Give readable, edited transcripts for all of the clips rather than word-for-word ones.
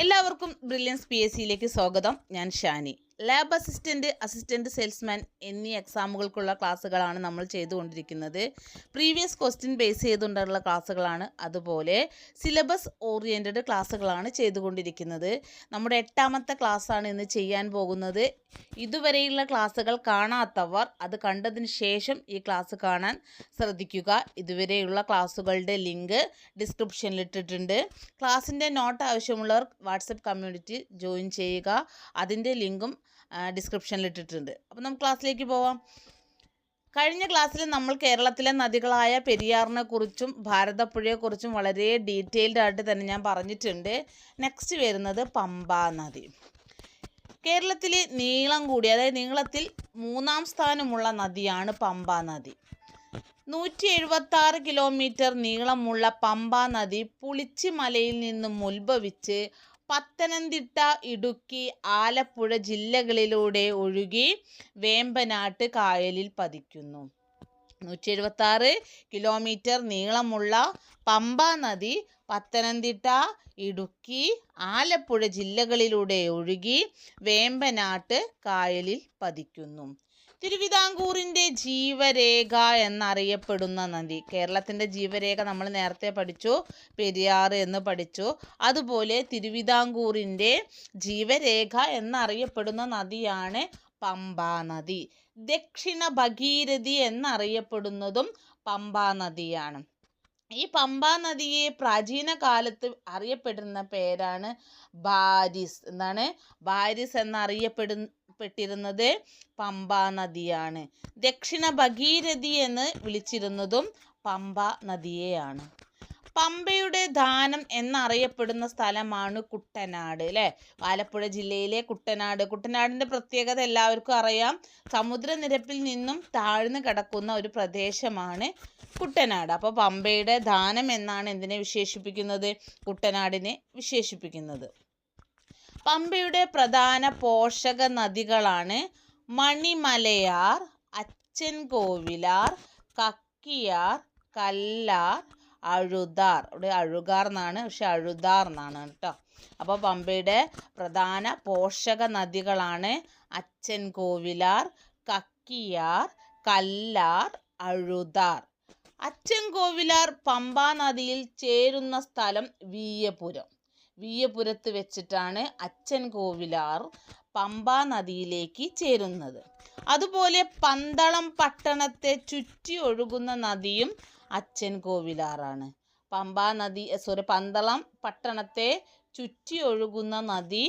എല്ലാവർക്കും ബ്രില്യൻസ് PSCയിലേക്ക് സ്വാഗതം. ഞാൻ Shani. Lab assistant, assistant salesman എന്നീ എക്സാമുകൾക്കുള്ള ക്ലാസ്സുകളാണ് നമ്മൾ ചെയ്തുകൊണ്ടിരിക്കുന്നത്. പ്രീവിയസ് ക്വസ്റ്റ്യൻ ബേസ് ചെയ്തുകൊണ്ടുള്ള ക്ലാസ്സുകളാണ്, അതുപോലെ സിലബസ് ഓറിയൻറ്റഡ് ക്ലാസ്സുകളാണ് ചെയ്തുകൊണ്ടിരിക്കുന്നത്. നമ്മുടെ 8ാമത്തെ ക്ലാസ്സാണ് ഇന്ന് ചെയ്യാൻ പോകുന്നത്. ഇതുവരെയുള്ള ക്ലാസ്സുകൾ കാണാത്തവർ അത് കണ്ടതിന് ശേഷം ഈ ക്ലാസ് കാണാൻ ശ്രദ്ധിക്കുക. ഇതുവരെയുള്ള ക്ലാസ്സുകളുടെ ലിങ്ക് ഡിസ്ക്രിപ്ഷനിൽ ഇട്ടിട്ടുണ്ട്. ക്ലാസ്സിൻ്റെ നോട്ട് ആവശ്യമുള്ളവർ വാട്സപ്പ് കമ്മ്യൂണിറ്റി ജോയിൻ ചെയ്യുക. അതിൻ്റെ ലിങ്കും ഡിസ്ക്രിപ്ഷനിൽ ഇട്ടിട്ടുണ്ട്. അപ്പോൾ നമുക്ക് ക്ലാസ്സിലേക്ക് പോവാം. കഴിഞ്ഞ ക്ലാസ്സിൽ നമ്മൾ കേരളത്തിലെ നദികളായ പെരിയാറിനെ കുറിച്ചും ഭാരതപ്പുഴയെക്കുറിച്ചും വളരെ ഡീറ്റെയിൽഡ് ആയിട്ട് തന്നെ ഞാൻ പറഞ്ഞിട്ടുണ്ട്. നെക്സ്റ്റ് വരുന്നത് പമ്പാ നദി. കേരളത്തിലെ നീളം കൂടി, അതായത് നീളത്തിൽ 3ാം സ്ഥാനമുള്ള നദിയാണ് പമ്പാ നദി. 176 കിലോമീറ്റർ നീളമുള്ള പമ്പാ നദി പുളിച്ചിമലയിൽ നിന്നും ഉത്ഭവിച്ച് പത്തനംതിട്ട, ഇടുക്കി, ആലപ്പുഴ ജില്ലകളിലൂടെ ഒഴുകി വേമ്പനാട്ട് കായലിൽ പതിക്കുന്നു. 176 കിലോമീറ്റർ നീളമുള്ള പമ്പാ നദി പത്തനംതിട്ട, ഇടുക്കി, ആലപ്പുഴ ജില്ലകളിലൂടെ ഒഴുകി വേമ്പനാട്ട് കായലിൽ പതിക്കുന്നു. തിരുവിതാംകൂറിൻ്റെ ജീവരേഖ എന്നറിയപ്പെടുന്ന നദി. കേരളത്തിൻ്റെ ജീവരേഖ നമ്മൾ നേരത്തെ പഠിച്ചു, പെരിയാർ എന്ന് പഠിച്ചു. അതുപോലെ തിരുവിതാംകൂറിൻ്റെ ജീവരേഖ എന്നറിയപ്പെടുന്ന നദിയാണ് പമ്പാ നദി. ദക്ഷിണ ഭഗീരഥി എന്നറിയപ്പെടുന്നതും പമ്പാ നദിയാണ്. ഈ പമ്പാ നദിയെ പ്രാചീന കാലത്ത് അറിയപ്പെടുന്ന പേരാണ് ബാരിസ്. എന്താണ്? ബാരിസ് എന്നറിയപ്പെട്ടിരുന്നത് പമ്പാ നദിയാണ്. ദക്ഷിണ ഭഗീരഥി എന്ന് വിളിച്ചിരുന്നതും പമ്പാ നദിയെയാണ്. പമ്പയുടെ ദാനം എന്നറിയപ്പെടുന്ന സ്ഥലമാണ് കുട്ടനാട്, അല്ലേ? ആലപ്പുഴ ജില്ലയിലെ കുട്ടനാട്. കുട്ടനാടിൻ്റെ പ്രത്യേകത എല്ലാവർക്കും അറിയാം. സമുദ്രനിരപ്പിൽ നിന്നും താഴ്ന്നു കിടക്കുന്ന ഒരു പ്രദേശമാണ് കുട്ടനാട്. അപ്പോൾ പമ്പയുടെ ദാനം എന്നാണ് എന്തിനെ വിശേഷിപ്പിക്കുന്നത്? കുട്ടനാടിനെ വിശേഷിപ്പിക്കുന്നത്. പമ്പയുടെ പ്രധാന പോഷക നദികളാണ് മണിമലയാർ, അച്ചൻകോവിലാർ, കക്കിയാർ, കല്ലാർ, അഴുതാർ. ഇവിടെ അഴുകാർ എന്നാണ്, പക്ഷെ അഴുതാർ എന്നാണ് കേട്ടോ. അപ്പോൾ പമ്പയുടെ പ്രധാന പോഷക നദികളാണ് അച്ചൻകോവിലാർ, കക്കിയാർ, കല്ലാർ, അഴുതാർ. അച്ചൻകോവിലാർ പമ്പാ നദിയിൽ ചേരുന്ന സ്ഥലം വീയപുരം. വീയപുരത്ത് വെച്ചിട്ടാണ് അച്ചൻകോവിലാർ പമ്പാ നദിയിലേക്ക് ചേരുന്നത്. അതുപോലെ പന്തളം പട്ടണത്തെ ചുറ്റി ഒഴുകുന്ന നദിയും അച്ചൻകോവിലാറാണ്. പന്തളം പട്ടണത്തെ ചുറ്റി ഒഴുകുന്ന നദി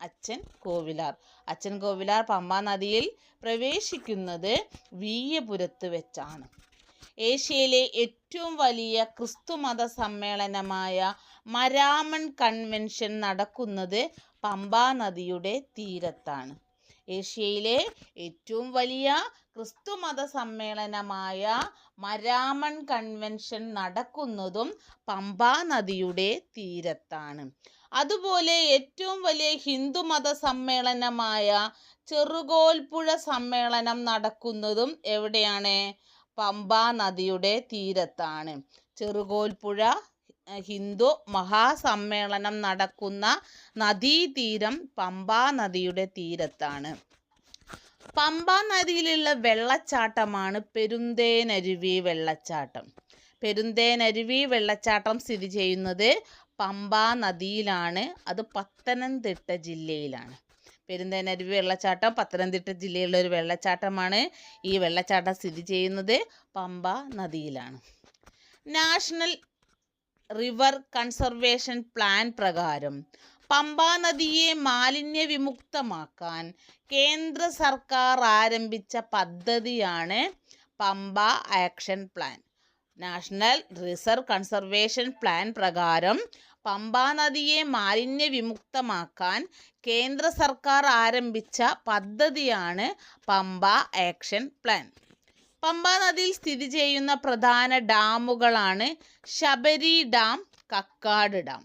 അച്ചൻകോവിലാർ. അച്ചൻകോവിലാർ പമ്പാ നദിയിൽ പ്രവേശിക്കുന്നത് വീയപുരത്ത് വെച്ചാണ്. ഏഷ്യയിലെ ഏറ്റവും വലിയ ക്രിസ്തുമത സമ്മേളനമായ മരാമൺ കൺവെൻഷൻ നടക്കുന്നത് പമ്പാ നദിയുടെ തീരത്താണ്. ഏഷ്യയിലെ ഏറ്റവും വലിയ ക്രിസ്തുമത സമ്മേളനമായ മരാമൺ കൺവെൻഷൻ നടക്കുന്നതും പമ്പാ നദിയുടെ തീരത്താണ്. അതുപോലെ ഏറ്റവും വലിയ ഹിന്ദുമത സമ്മേളനമായ ചെറുകോൽപ്പുഴ സമ്മേളനം നടക്കുന്നതും എവിടെയാണ്? പമ്പാ നദിയുടെ തീരത്താണ്. ചെറുകോൽപ്പുഴ ഹിന്ദു മഹാസമ്മേളനം നടക്കുന്ന നദീതീരം പമ്പാ നദിയുടെ തീരത്താണ്. പമ്പാ നദിയിലുള്ള വെള്ളച്ചാട്ടമാണ് പെരുന്തേനരുവി വെള്ളച്ചാട്ടം. പെരുന്തേനരുവി വെള്ളച്ചാട്ടം സ്ഥിതി ചെയ്യുന്നത് പമ്പാ നദിയിലാണ്. അത് പത്തനംതിട്ട ജില്ലയിലാണ്. പെരുന്തേനരുവി വെള്ളച്ചാട്ടം പത്തനംതിട്ട ജില്ലയിലുള്ള ഒരു വെള്ളച്ചാട്ടമാണ്. ഈ വെള്ളച്ചാട്ടം സ്ഥിതി ചെയ്യുന്നത് പമ്പാ നദിയിലാണ്. നാഷണൽ റിവർ കൺസർവേഷൻ പ്ലാൻ പ്രകാരം പമ്പാ നദിയെ മാലിന്യവിമുക്തമാക്കാൻ കേന്ദ്ര സർക്കാർ ആരംഭിച്ച പദ്ധതിയാണ് Pamba action plan. National reserve conservation plan പ്രകാരം പമ്പാ നദിയെ മാലിന്യവിമുക്തമാക്കാൻ കേന്ദ്ര സർക്കാർ ആരംഭിച്ച പദ്ധതിയാണ് പമ്പ ആക്ഷൻ പ്ലാൻ. പമ്പാ നദിയിൽ സ്ഥിതി ചെയ്യുന്ന പ്രധാന ഡാമുകളാണ് Sabari dam, Kakkad dam.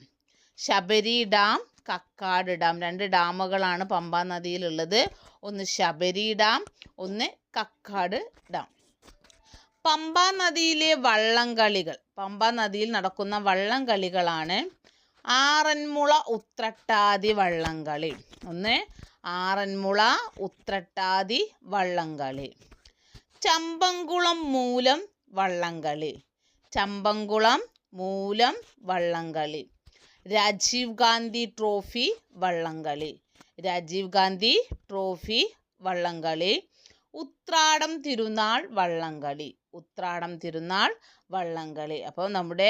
Sabari dam, Kakkad dam, 2 ഡാമുകളാണ് പമ്പാ നദിയിലുള്ളത്. ഒന്ന് ശബരി ഡാം, ഒന്ന് കക്കാട് ഡാം. പമ്പാ നദിയിലെ വള്ളംകളികൾ, പമ്പാ നദിയിൽ നടക്കുന്ന വള്ളംകളികളാണ് ആറന്മുള ഉത്രട്ടാതി വള്ളംകളി. ഒന്ന്, ആറന്മുള ഉത്രട്ടാതി വള്ളംകളി. ചമ്പംകുളം മൂലം വള്ളംകളി. ചമ്പംകുളം മൂലം വള്ളംകളി. രാജീവ് ഗാന്ധി ട്രോഫി വള്ളംകളി. രാജീവ് ഗാന്ധി ട്രോഫി വള്ളംകളി. ഉത്രാടം തിരുനാൾ വള്ളംകളി. ഉത്രാടം തിരുനാൾ വള്ളംകളി. അപ്പോൾ നമ്മുടെ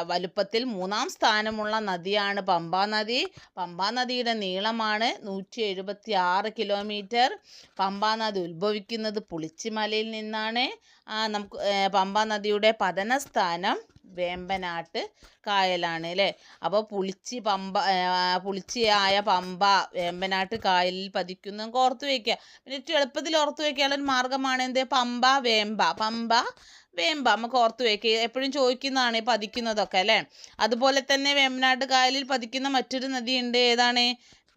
വലുപ്പത്തിൽ 3-ാം സ്ഥാനമുള്ള നദിയാണ് പമ്പാ നദി. പമ്പാ നദിയുടെ നീളമാണ് 176 കിലോമീറ്റർ. പമ്പാ നദി ഉത്ഭവിക്കുന്നത് പുളിച്ചിമലയിൽ നിന്നാണ്. നമുക്ക് പമ്പാ നദിയുടെ പതനസ്ഥാനം വേമ്പനാട്ട് കായലാണ് അല്ലേ. അപ്പോൾ പുളിച്ചിയായ പമ്പ വേമ്പനാട്ട് കായലിൽ പതിക്കുന്ന നമുക്ക് ഓർത്ത് വയ്ക്കുക. പിന്നെ ഏറ്റവും എളുപ്പത്തിൽ ഓർത്ത് വയ്ക്കാനുള്ള ഒരു മാർഗ്ഗമാണ് എന്ത്, പമ്പ വേമ്പ. പമ്പ വേമ്പ നമുക്ക് ഓർത്ത് വയ്ക്കുക. എപ്പോഴും ചോദിക്കുന്നതാണ് പതിക്കുന്നതൊക്കെ അല്ലേ. അതുപോലെ തന്നെ വേമ്പനാട്ട് കായലിൽ പതിക്കുന്ന മറ്റൊരു നദിയുണ്ട്. ഏതാണ്?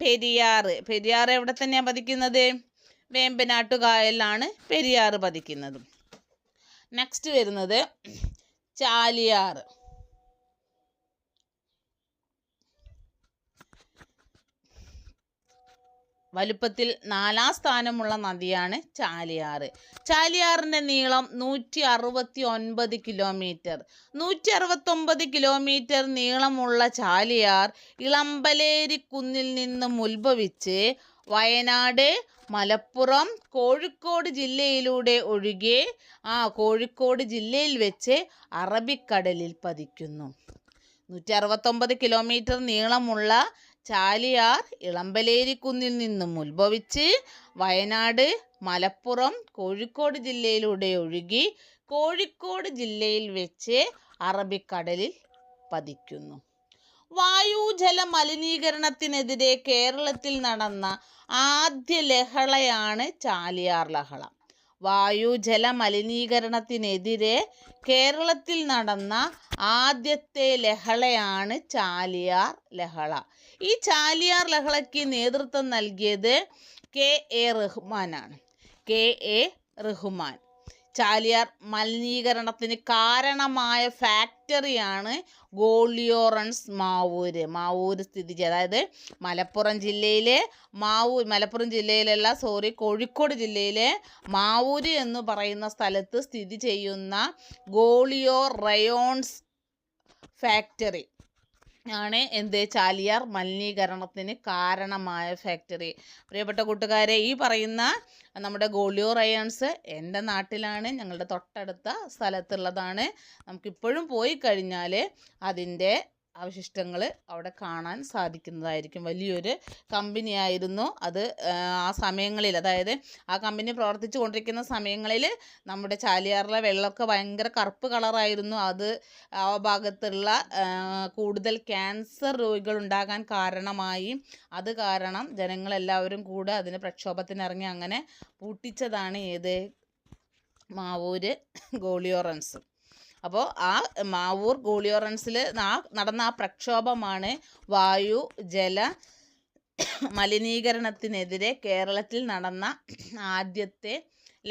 പെരിയാർ. പെരിയാർ എവിടെ തന്നെയാണ് പതിക്കുന്നത്? വേമ്പനാട്ട് കായലിലാണ് പെരിയാർ പതിക്കുന്നത്. നെക്സ്റ്റ് വരുന്നത് ചാലിയാർ. വലുപ്പത്തിൽ 4-ാം സ്ഥാനമുള്ള നദിയാണ് ചാലിയാർ. ചാലിയാറിൻ്റെ നീളം 169 കിലോമീറ്റർ. 169 കിലോമീറ്റർ നീളമുള്ള ചാലിയാർ ഇളമ്പലേരി കുന്നിൽ നിന്നും ഉത്ഭവിച്ച് വയനാട്, മലപ്പുറം, കോഴിക്കോട് ജില്ലയിലൂടെ ഒഴുകി കോഴിക്കോട് ജില്ലയിൽ വെച്ച് അറബിക്കടലിൽ പതിക്കുന്നു. 169 കിലോമീറ്റർ നീളമുള്ള ചാലിയാർ ഇളമ്പലേരി കുന്നിൽ നിന്നും ഉത്ഭവിച്ച് വയനാട്, മലപ്പുറം, കോഴിക്കോട് ജില്ലയിലൂടെ ഒഴുകി കോഴിക്കോട് ജില്ലയിൽ വെച്ച് അറബിക്കടലിൽ പതിക്കുന്നു. വായുജല മലിനീകരണത്തിനെതിരെ കേരളത്തിൽ നടന്ന ആദ്യ ലഹളയാണ് ചാലിയാർ ലഹള. വായുജല മലിനീകരണത്തിനെതിരെ കേരളത്തിൽ നടന്ന ആദ്യത്തെ ലഹളയാണ് ചാലിയാർ ലഹള. ഈ ചാലിയാർ ലഹളയ്ക്ക് നേതൃത്വം നൽകിയത് കെ.എ. റഹ്മാനാണ്. കെ.എ. റഹ്മാൻ. ചാലിയാർ മലിനീകരണത്തിന് കാരണമായ ഫാക്ടറിയാണ് ഗോളിയോറൻസ് മാവൂര്. മാവൂര് സ്ഥിതി ചെയ്യുക, അതായത് കോഴിക്കോട് ജില്ലയിലെ മാവൂര് എന്ന് പറയുന്ന സ്ഥലത്ത് സ്ഥിതി ചെയ്യുന്ന ഗോളിയോ റയോൺസ് ഫാക്ടറി ആണ് ചാലിയാർ മലിനീകരണത്തിന് കാരണമായ ഫാക്ടറി. പ്രിയപ്പെട്ട കൂട്ടുകാരെ, ഈ പറയുന്ന നമ്മുടെ ഗോളിയോ റയോൺസ് എൻ്റെ നാട്ടിലാണ്, ഞങ്ങളുടെ തൊട്ടടുത്ത സ്ഥലത്തുള്ളതാണ്. നമുക്കിപ്പോഴും പോയി കഴിഞ്ഞാൽ അതിൻ്റെ അവശിഷ്ടങ്ങൾ അവിടെ കാണാൻ സാധിക്കുന്നതായിരിക്കും. വലിയൊരു കമ്പനിയായിരുന്നു അത്. ആ സമയങ്ങളിൽ, അതായത് ആ കമ്പനി പ്രവർത്തിച്ചു കൊണ്ടിരിക്കുന്ന സമയങ്ങളിൽ നമ്മുടെ ചാലിയാറിലെ വെള്ളമൊക്കെ ഭയങ്കര കറുപ്പ് കളറായിരുന്നു. അത് ആ ഭാഗത്തുള്ള കൂടുതൽ ക്യാൻസർ രോഗികൾ ഉണ്ടാകാൻ കാരണമായി. അത് കാരണം ജനങ്ങളെല്ലാവരും കൂടെ അതിന് പ്രക്ഷോഭത്തിനിറങ്ങി അങ്ങനെ പൂട്ടിച്ചതാണ് മാവൂര് ഗോളിയോറൻസ്. അപ്പോൾ ആ മാവൂർ ഗോളിയോറൻസിൽ നടന്ന ആ പ്രക്ഷോഭമാണ് വായു ജല മലിനീകരണത്തിനെതിരെ കേരളത്തിൽ നടന്ന ആദ്യത്തെ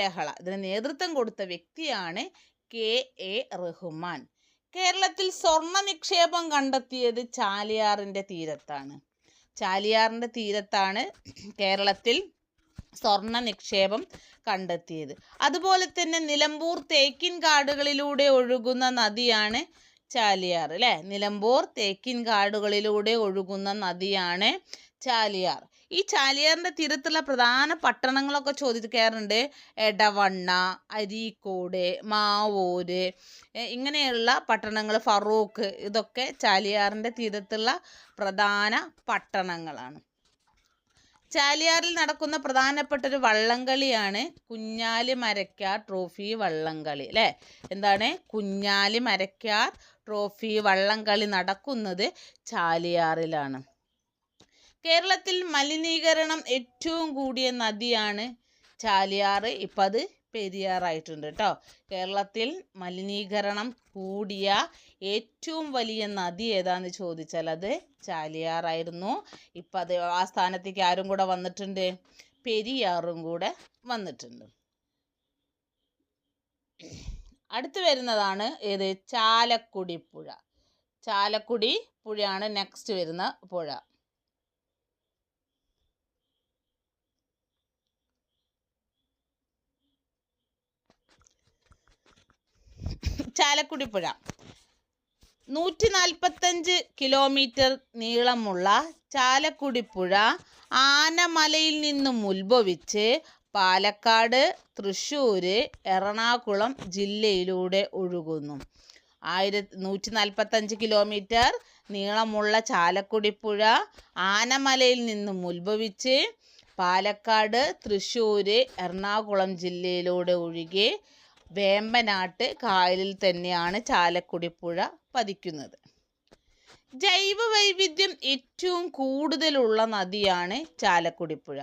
ലഹള. ഇതിന് നേതൃത്വം കൊടുത്ത വ്യക്തിയാണ് കെ.എ. റഹ്മാൻ. കേരളത്തിൽ സ്വർണ്ണ നിക്ഷേപം കണ്ടെത്തിയത് ചാലിയാറിൻ്റെ തീരത്താണ്. ചാലിയാറിൻ്റെ തീരത്താണ് കേരളത്തിൽ സ്വർണ്ണ നിക്ഷേപം കണ്ടെത്തിയത്. അതുപോലെ തന്നെ നിലമ്പൂർ തേക്കിൻ കാടുകളിലൂടെ ഒഴുകുന്ന നദിയാണ് ചാലിയാർ അല്ലേ. നിലമ്പൂർ തേക്കിൻ കാടുകളിലൂടെ ഒഴുകുന്ന നദിയാണ് ചാലിയാർ. ഈ ചാലിയാറിൻ്റെ തീരത്തുള്ള പ്രധാന പട്ടണങ്ങളൊക്കെ ചോദിക്കാറുണ്ട്. എടവണ്ണ, അരീക്കോട്, മാവൂര്, ഇങ്ങനെയുള്ള പട്ടണങ്ങൾ, ഫറൂഖ്, ഇതൊക്കെ ചാലിയാറിൻ്റെ തീരത്തുള്ള പ്രധാന പട്ടണങ്ങളാണ്. ചാലിയാറിൽ നടക്കുന്ന പ്രധാനപ്പെട്ടൊരു വള്ളംകളിയാണ് കുഞ്ഞാലി മരക്കാർ ട്രോഫി വള്ളംകളി അല്ലേ. എന്താണ്? കുഞ്ഞാലി മരക്കാർ ട്രോഫി വള്ളംകളി നടക്കുന്നത് ചാലിയാറിലാണ്. കേരളത്തിൽ മലിനീകരണം ഏറ്റവും കൂടിയ നദിയാണ് ചാലിയാർ. ഇപ്പം അത് പെരിയാറായിട്ടുണ്ട് കേട്ടോ. കേരളത്തിൽ മലിനീകരണം കൂടിയ ഏറ്റവും വലിയ നദി ഏതാന്ന് ചോദിച്ചാൽ അത് ചാലിയാറായിരുന്നു. ഇപ്പം അത് ആ സ്ഥാനത്തേക്ക് ആരും കൂടെ വന്നിട്ടുണ്ട്? പെരിയാറും കൂടെ വന്നിട്ടുണ്ട്. അടുത്ത് വരുന്നതാണ് ചാലക്കുടി പുഴ. ചാലക്കുടി പുഴയാണ് നെക്സ്റ്റ് വരുന്ന പുഴ. ചാലക്കുടി പുഴ 145 കിലോമീറ്റർ നീളമുള്ള ചാലക്കുടി പുഴ ആനമലയിൽ നിന്നും ഉത്ഭവിച്ച് പാലക്കാട്, തൃശ്ശൂർ, എറണാകുളം ജില്ലയിലൂടെ ഒഴുകുന്നു. 145 കിലോമീറ്റർ നീളമുള്ള ചാലക്കുടി പുഴ ആനമലയിൽ നിന്നും ഉത്ഭവിച്ച് പാലക്കാട്, തൃശ്ശൂർ, എറണാകുളം ജില്ലയിലൂടെ ഒഴുകി വേമ്പനാട്ട് കായലിൽ തന്നെയാണ് ചാലക്കുടി പുഴ പതിക്കുന്നത്. ജൈവ വൈവിധ്യം ഏറ്റവും കൂടുതലുള്ള നദിയാണ് ചാലക്കുടി പുഴ.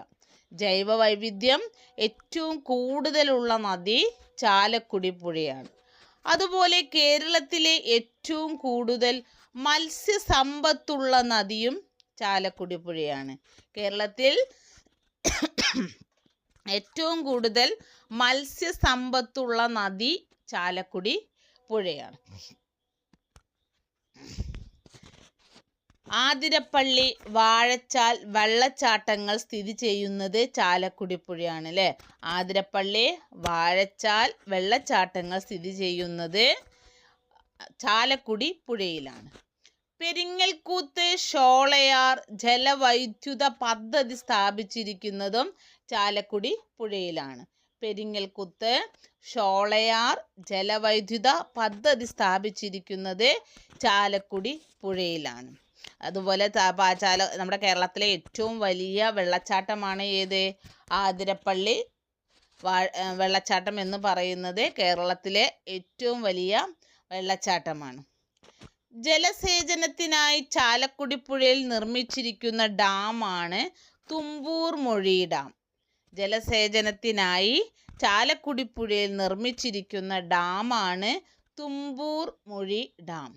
ജൈവ വൈവിധ്യം ഏറ്റവും കൂടുതലുള്ള നദി ചാലക്കുടി പുഴയാണ്. അതുപോലെ കേരളത്തിലെ ഏറ്റവും കൂടുതൽ മത്സ്യസമ്പത്തുള്ള നദിയും ചാലക്കുടി പുഴയാണ്. കേരളത്തിൽ ഏറ്റവും കൂടുതൽ മത്സ്യസമ്പത്തുള്ള നദി ചാലക്കുടി പുഴയാണ്. ആതിരപ്പള്ളി, വാഴച്ചാൽ വെള്ളച്ചാട്ടങ്ങൾ സ്ഥിതി ചെയ്യുന്നത് ചാലക്കുടി പുഴയാണ് അല്ലേ. ആതിരപ്പള്ളി, വാഴച്ചാൽ വെള്ളച്ചാട്ടങ്ങൾ സ്ഥിതി ചെയ്യുന്നത് ചാലക്കുടി പുഴയിലാണ്. പെരിങ്ങൽകൂത്ത് ഷോളയാർ ജലവൈദ്യുത പദ്ധതി സ്ഥാപിച്ചിരിക്കുന്നതും ചാലക്കുടി പുഴയിലാണ്. പെരിങ്ങൽകുത്ത് ഷോളയാർ ജലവൈദ്യുത പദ്ധതി സ്ഥാപിച്ചിരിക്കുന്നത് ചാലക്കുടി പുഴയിലാണ്. അതുപോലെ നമ്മുടെ കേരളത്തിലെ ഏറ്റവും വലിയ വെള്ളച്ചാട്ടമാണ് ഏത്? ആതിരപ്പള്ളി വെള്ളച്ചാട്ടം എന്ന് പറയുന്നത് കേരളത്തിലെ ഏറ്റവും വലിയ വെള്ളച്ചാട്ടമാണ്. ജലസേചനത്തിനായി ചാലക്കുടി പുഴയിൽ നിർമ്മിച്ചിരിക്കുന്ന ഡാമാണ് തുമ്പൂർ മൊഴി ഡാം. ജലസേചനത്തിനായി ചാലക്കുടി പുഴയിൽ നിർമ്മിച്ചിരിക്കുന്ന ഡാമാണ് തുമ്പൂർ മൊഴി ഡാം.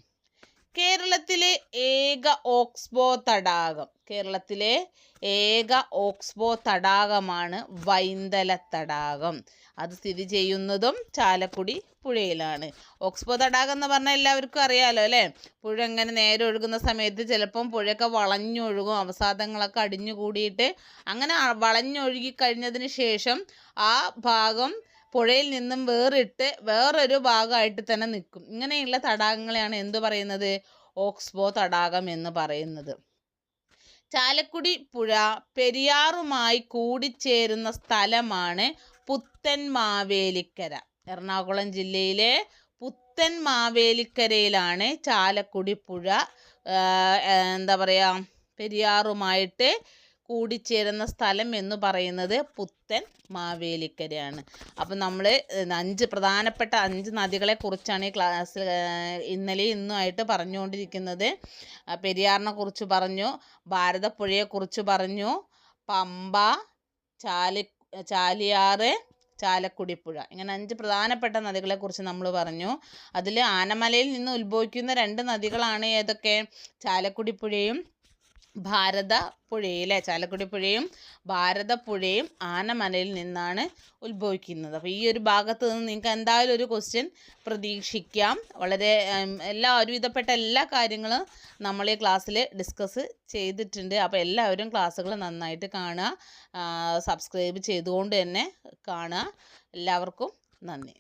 കേരളത്തിലെ ഏക ഓക്സ്ബോ തടാകം. കേരളത്തിലെ ഏക ഓക്സ്ബോ തടാകമാണ് വൈന്തല തടാകം. അത് സ്ഥിതി ചെയ്യുന്നതും ചാലക്കുടി പുഴയിലാണ്. ഓക്സ്ബോ തടാകം എന്ന് പറഞ്ഞാൽ എല്ലാവർക്കും അറിയാലോ അല്ലേ. പുഴ ഇങ്ങനെ നേരെ ഒഴുകുന്ന സമയത്ത് ചിലപ്പം പുഴയൊക്കെ വളഞ്ഞൊഴുകും, അവസാദങ്ങളൊക്കെ അടിഞ്ഞു കൂടിയിട്ട് അങ്ങനെ വളഞ്ഞൊഴുകി കഴിഞ്ഞതിന് ശേഷം ആ ഭാഗം പുഴയിൽ നിന്നും വേറിട്ട് വേറൊരു ഭാഗമായിട്ട് തന്നെ നിൽക്കും. ഇങ്ങനെയുള്ള തടാകങ്ങളെയാണ് എന്തു പറയുന്നത്? ഓക്സ്ബോ തടാകം എന്ന് പറയുന്നത്. ചാലക്കുടി പുഴ പെരിയാറുമായി കൂടിച്ചേരുന്ന സ്ഥലമാണ് പുത്തൻ മാവേലിക്കര. എറണാകുളം ജില്ലയിലെ പുത്തൻ മാവേലിക്കരയിലാണ് ചാലക്കുടി പുഴ പെരിയാറുമായിട്ട് കൂടിച്ചേരുന്ന സ്ഥലം എന്ന് പറയുന്നത് പുത്തൻ മാവേലിക്കരയാണ്. അപ്പം നമ്മൾ 5 പ്രധാനപ്പെട്ട 5 നദികളെ കുറിച്ചാണ് ഈ ക്ലാസ്സിൽ ഇന്നലെയും ഇന്നുമായിട്ട് പറഞ്ഞുകൊണ്ടിരിക്കുന്നത്. പെരിയാറിനെ കുറിച്ച് പറഞ്ഞു, ഭാരതപ്പുഴയെക്കുറിച്ച് പറഞ്ഞു, പമ്പ, ചാലിയാറ്, ചാലക്കുടി പുഴ, ഇങ്ങനെ 5 പ്രധാനപ്പെട്ട നദികളെക്കുറിച്ച് നമ്മൾ പറഞ്ഞു. അതിൽ ആനമലയിൽ നിന്ന് ഉത്ഭവിക്കുന്ന 2 നദികളാണ് ഏതൊക്കെ? ചാലക്കുടി പുഴയും ഭാരതപ്പുഴയിലെ. ചാലക്കുടി പുഴയും ഭാരതപ്പുഴയും ആനമലയിൽ നിന്നാണ് ഉത്ഭവിക്കുന്നത്. അപ്പോൾ ഈ ഒരു ഭാഗത്ത് നിന്ന് നിങ്ങൾക്ക് എന്തായാലും ഒരു ക്വസ്റ്റ്യൻ പ്രതീക്ഷിക്കാം. വളരെ ഒരുവിധപ്പെട്ട എല്ലാ കാര്യങ്ങളും നമ്മൾ ഈ ക്ലാസ്സിൽ ഡിസ്കസ് ചെയ്തിട്ടുണ്ട്. അപ്പോൾ എല്ലാവരും ക്ലാസ്സുകൾ നന്നായിട്ട് കാണുക, സബ്സ്ക്രൈബ് ചെയ്തുകൊണ്ട് തന്നെ കാണുക. എല്ലാവർക്കും നന്ദി.